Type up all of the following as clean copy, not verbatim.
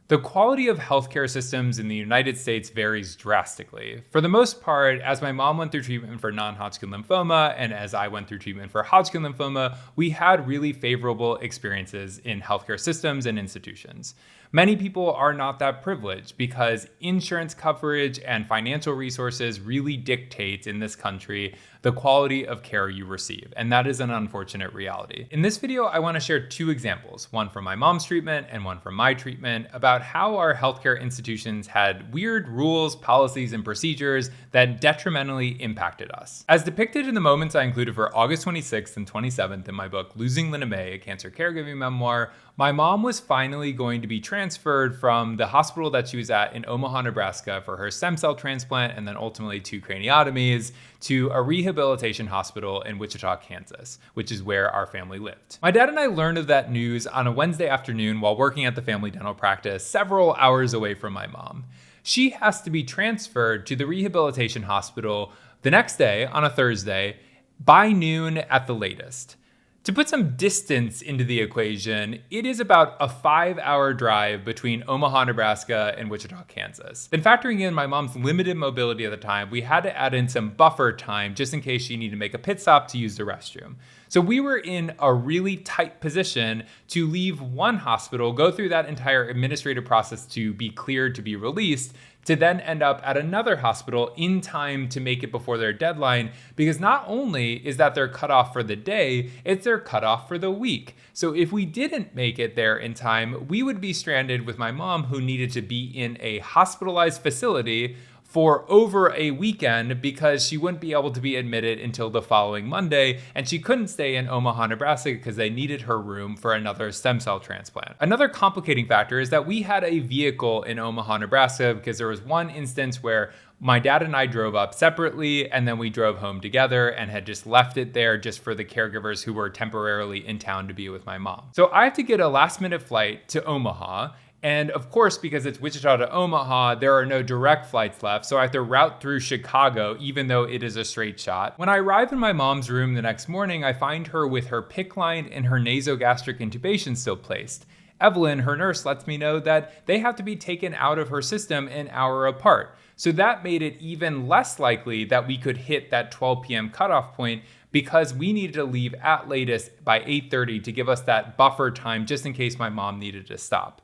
The quality of healthcare systems in the United States varies drastically. For the most part, as my mom went through treatment for non-Hodgkin lymphoma and as I went through treatment for Hodgkin lymphoma, we had really favorable experiences in healthcare systems and institutions. Many people are not that privileged because insurance coverage and financial resources really dictate in this country the quality of care you receive, and that is an unfortunate reality. In this video, I want to share two examples, one from my mom's treatment and one from my treatment, about how our healthcare institutions had weird rules, policies, and procedures that detrimentally impacted us. As depicted in the moments I included for August 26th and 27th in my book, Losing Lynna May, a Cancer Caregiving Memoir, my mom was finally going to be transferred from the hospital that she was at in Omaha, Nebraska for her stem cell transplant and then ultimately 2 craniotomies to a rehabilitation hospital in Wichita, Kansas, which is where our family lived. My dad and I learned of that news on a Wednesday afternoon while working at the family dental practice several hours away from my mom. She has to be transferred to the rehabilitation hospital the next day on a Thursday by noon at the latest. To put some distance into the equation, it is about a 5-hour drive between Omaha, Nebraska and Wichita, Kansas. Then factoring in my mom's limited mobility at the time, we had to add in some buffer time just in case she needed to make a pit stop to use the restroom. So we were in a really tight position to leave one hospital, go through that entire administrative process to be cleared to be released, to then end up at another hospital in time to make it before their deadline, because not only is that their cutoff for the day, it's their cutoff for the week. So if we didn't make it there in time, we would be stranded with my mom, who needed to be in a hospitalized facility for over a weekend because she wouldn't be able to be admitted until the following Monday, and she couldn't stay in Omaha, Nebraska because they needed her room for another stem cell transplant. Another complicating factor is that we had a vehicle in Omaha, Nebraska, because there was one instance where my dad and I drove up separately and then we drove home together and had just left it there just for the caregivers who were temporarily in town to be with my mom. So I have to get a last minute flight to Omaha. And of course, because it's Wichita to Omaha, there are no direct flights left, so I have to route through Chicago, even though it is a straight shot. When I arrive in my mom's room the next morning, I find her with her PICC line and her nasogastric intubation still placed. Evelyn, her nurse, lets me know that they have to be taken out of her system an hour apart. So that made it even less likely that we could hit that 12 p.m. cutoff point, because we needed to leave at latest by 8:30 to give us that buffer time just in case my mom needed to stop.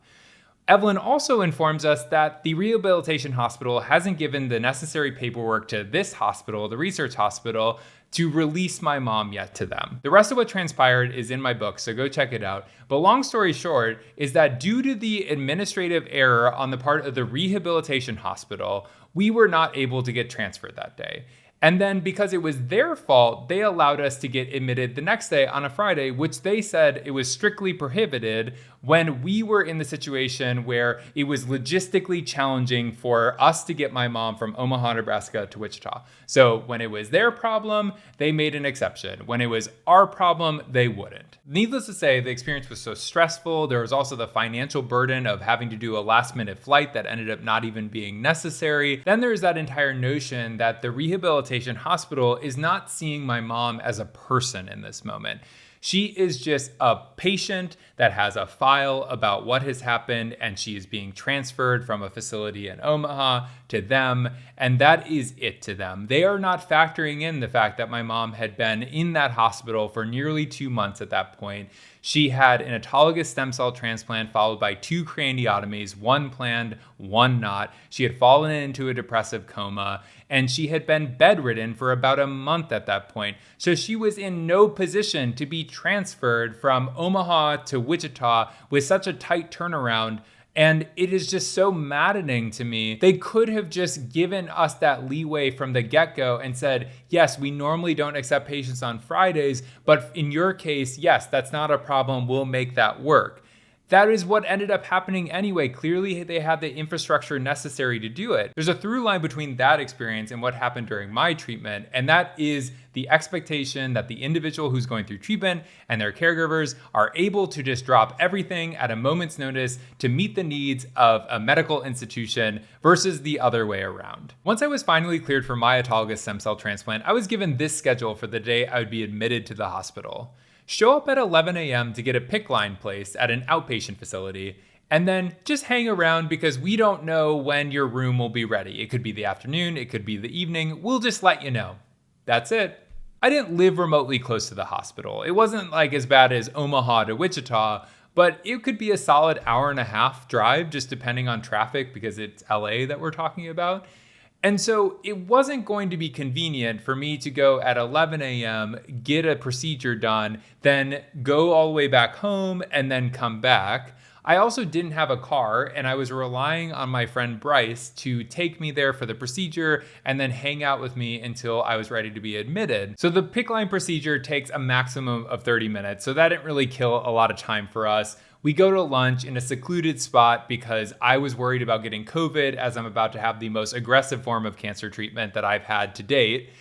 Evelyn also informs us that the rehabilitation hospital hasn't given the necessary paperwork to this hospital, the research hospital, to release my mom yet to them. The rest of what transpired is in my book, so go check it out. But long story short is that due to the administrative error on the part of the rehabilitation hospital, we were not able to get transferred that day. And then because it was their fault, they allowed us to get admitted the next day on a Friday, which they said it was strictly prohibited when we were in the situation where it was logistically challenging for us to get my mom from Omaha, Nebraska to Wichita. So when it was their problem, they made an exception. When it was our problem, they wouldn't. Needless to say, the experience was so stressful. There was also the financial burden of having to do a last minute flight that ended up not even being necessary. Then there's that entire notion that the rehabilitation hospital is not seeing my mom as a person in this moment. She is just a patient that has a file about what has happened, and she is being transferred from a facility in Omaha to them, and that is it to them. They are not factoring in the fact that my mom had been in that hospital for nearly 2 months at that point. She had an autologous stem cell transplant followed by 2 craniotomies, one planned, one not. She had fallen into a depressive coma, and she had been bedridden for about a month at that point. So she was in no position to be transferred from Omaha to Wichita with such a tight turnaround. And it is just so maddening to me. They could have just given us that leeway from the get-go and said, yes, we normally don't accept patients on Fridays, but in your case, yes, that's not a problem. We'll make that work. That is what ended up happening anyway. Clearly, they had the infrastructure necessary to do it. There's a through line between that experience and what happened during my treatment, and that is the expectation that the individual who's going through treatment and their caregivers are able to just drop everything at a moment's notice to meet the needs of a medical institution versus the other way around. Once I was finally cleared for my autologous stem cell transplant, I was given this schedule for the day I would be admitted to the hospital. Show up at 11 a.m. to get a PICC line placed at an outpatient facility, and then just hang around because we don't know when your room will be ready. It could be the afternoon, it could be the evening. We'll just let you know. That's it. I didn't live remotely close to the hospital. It wasn't like as bad as Omaha to Wichita, but it could be a solid hour and a half drive, just depending on traffic because it's LA that we're talking about. And so it wasn't going to be convenient for me to go at 11 a.m., get a procedure done, then go all the way back home and then come back. I also didn't have a car, and I was relying on my friend Bryce to take me there for the procedure and then hang out with me until I was ready to be admitted. So the PICC line procedure takes a maximum of 30 minutes, so that didn't really kill a lot of time for us. We go to lunch in a secluded spot because I was worried about getting COVID, as I'm about to have the most aggressive form of cancer treatment that I've had to date.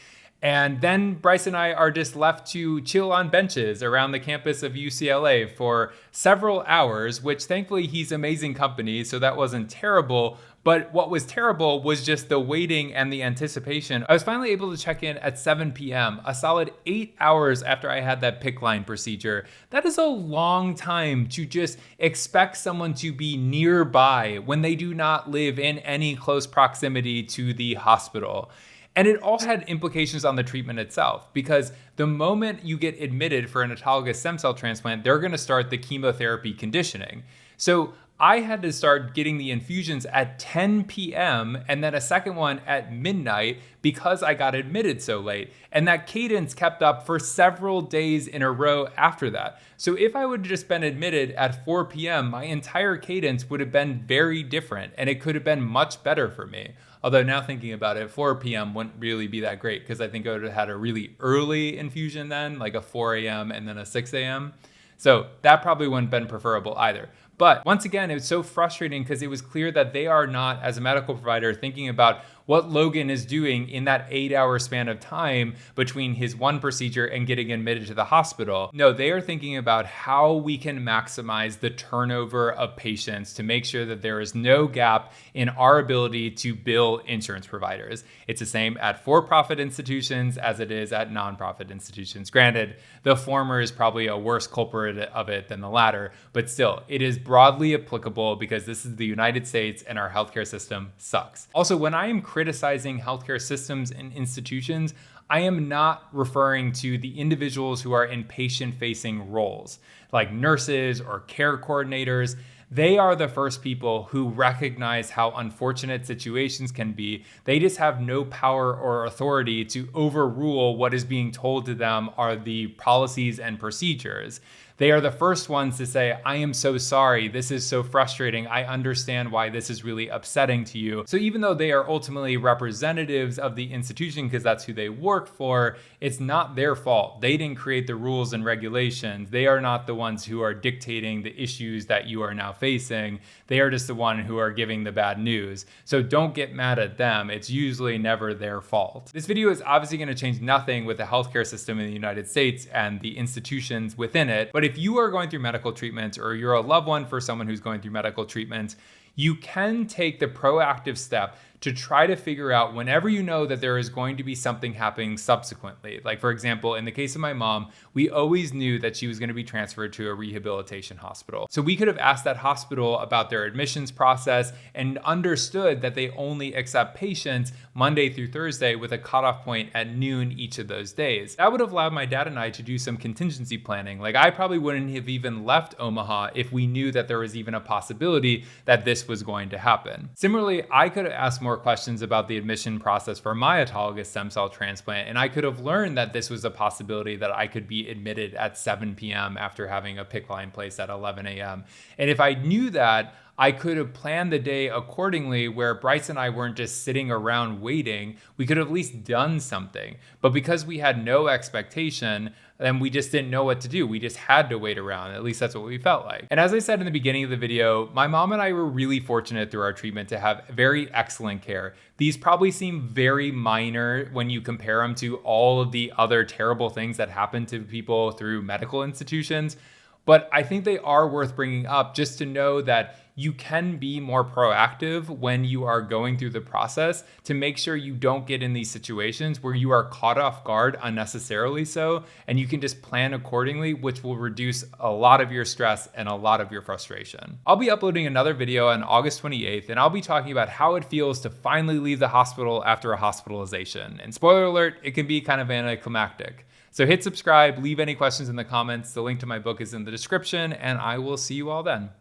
And then Bryce and I are just left to chill on benches around the campus of UCLA for several hours, which thankfully he's amazing company, so that wasn't terrible. But what was terrible was just the waiting and the anticipation. I was finally able to check in at 7 p.m., a solid 8 hours after I had that PICC line procedure. That is a long time to just expect someone to be nearby when they do not live in any close proximity to the hospital. And it also had implications on the treatment itself, because the moment you get admitted for an autologous stem cell transplant, they're going to start the chemotherapy conditioning. So I had to start getting the infusions at 10 p.m. and then a second one at midnight because I got admitted so late. And that cadence kept up for several days in a row after that. So if I would have just been admitted at 4 p.m., my entire cadence would have been very different and it could have been much better for me. Although now thinking about it, 4 p.m. wouldn't really be that great because I think I would have had a really early infusion then, like a 4 a.m. and then a 6 a.m. So that probably wouldn't have been preferable either. But once again, it was so frustrating because it was clear that they are not, as a medical provider, thinking about what Logan is doing in that 8-hour span of time between his one procedure and getting admitted to the hospital. No, they are thinking about how we can maximize the turnover of patients to make sure that there is no gap in our ability to bill insurance providers. It's the same at for-profit institutions as it is at nonprofit institutions. Granted, the former is probably a worse culprit of it than the latter, but still, it is broadly applicable because this is the United States and our healthcare system sucks. Also, when I am criticizing healthcare systems and institutions, I am not referring to the individuals who are in patient-facing roles, like nurses or care coordinators. They are the first people who recognize how unfortunate situations can be. They just have no power or authority to overrule what is being told to them are the policies and procedures. They are the first ones to say, I am so sorry. This is so frustrating. I understand why this is really upsetting to you. So even though they are ultimately representatives of the institution because that's who they work for, it's not their fault. They didn't create the rules and regulations. They are not the ones who are dictating the issues that you are now facing. They are just the one who are giving the bad news. So don't get mad at them. It's usually never their fault. This video is obviously going to change nothing with the healthcare system in the United States and the institutions within it. But if you are going through medical treatment or you're a loved one for someone who's going through medical treatment, you can take the proactive step to try to figure out whenever you know that there is going to be something happening subsequently. Like for example, in the case of my mom, we always knew that she was going to be transferred to a rehabilitation hospital. So we could have asked that hospital about their admissions process and understood that they only accept patients Monday through Thursday with a cutoff point at noon each of those days. That would have allowed my dad and I to do some contingency planning. Like I probably wouldn't have even left Omaha if we knew that there was even a possibility that this was going to happen. Similarly, I could have asked more questions about the admission process for my autologous stem cell transplant, and I could have learned that this was a possibility that I could be admitted at 7 p.m. after having a PICC line placed at 11 a.m. And if I knew that, I could have planned the day accordingly where Bryce and I weren't just sitting around waiting. We could have at least done something. But because we had no expectation, then we just didn't know what to do. We just had to wait around. At least that's what we felt like. And as I said in the beginning of the video, my mom and I were really fortunate through our treatment to have very excellent care. These probably seem very minor when you compare them to all of the other terrible things that happen to people through medical institutions. But I think they are worth bringing up just to know that you can be more proactive when you are going through the process to make sure you don't get in these situations where you are caught off guard unnecessarily so, and you can just plan accordingly, which will reduce a lot of your stress and a lot of your frustration. I'll be uploading another video on August 28th, and I'll be talking about how it feels to finally leave the hospital after a hospitalization. And spoiler alert, it can be kind of anticlimactic. So hit subscribe, leave any questions in the comments. The link to my book is in the description, and I will see you all then.